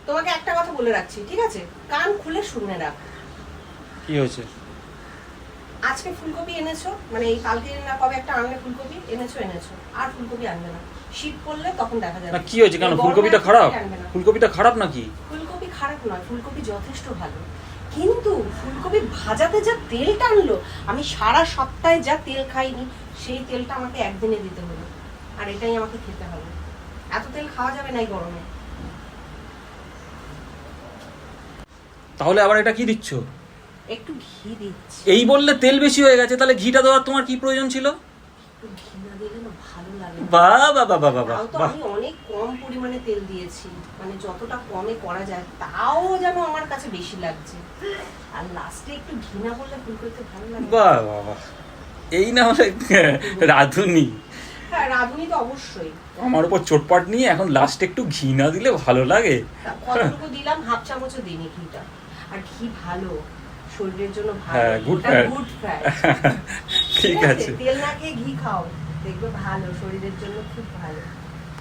তোমাকে একটা কথা বলে রাখছি, ঠিক আছে? কান খুলে শুনে রাখ। কি হয়েছে? আজকে ফুলকপি এনেছো, মানে এই কালকে না কবে একটা আনলে ফুলকপি এনেছো, আর ফুলকপি আনবে না। শীত পড়লে তখন দেখা যাবে। না কি হয়েছে? কেন ফুলকপিটা খারাপ? ফুলকপিটা খারাপ নাকি? ফুলকপি খারাপ নয়, ফুলকপি যথেষ্ট ভালো, কিন্তু ফুলকপি ভাজাতে যা তেল টানলো, আমি সারা সপ্তাহে যা তেল খাইনি সেই তেলটা আমাকে একদিনে দিতে হলো, আর এটাই আমাকে খেতে হবে। এত তেল খাওয়া যাবে না এই গরমে। তাহলে আবার এটা কি দিচ্ছ? একটু ঘি দিচ্ছি। এই বললে তেল বেশি হয়ে গেছে, তাহলে ঘিটা দেওয়ার তোমার কি প্রয়োজন ছিল? একটু ঘি না দিলে না ভালো লাগে না। বাহ বাহ বাহ বাহ বাহ তাও তো বাহ। আমি অনেক কম পরিমাণে তেল দিয়েছি, মানে যতটা কমে করা যায় তাও যেন আমার কাছে বেশি লাগছে, আর লাস্টে একটু ঘি না বললে ফুলকপিতে ভালো লাগে। বাহ বাহ বাহ, এই না হলে রাঁধুনি। হ্যাঁ, রাঁধুনি তো অবশ্যই। আমার উপর চোটপাট নিয়ে এখন লাস্টে একটু ঘি না দিলে ভালো লাগে? কতটুকু দিলাম, হাফ চামচও দিইনি ঘিটা। আর ঘি ভালো, শরীরের জন্য ভালো। হ্যাঁ, গুড ফ্যাট। Good fat. ঠিক আছে। তেল না খেয়ে ঘি খাও, দেখবে ভালো, শরীরের জন্য খুব ভালো।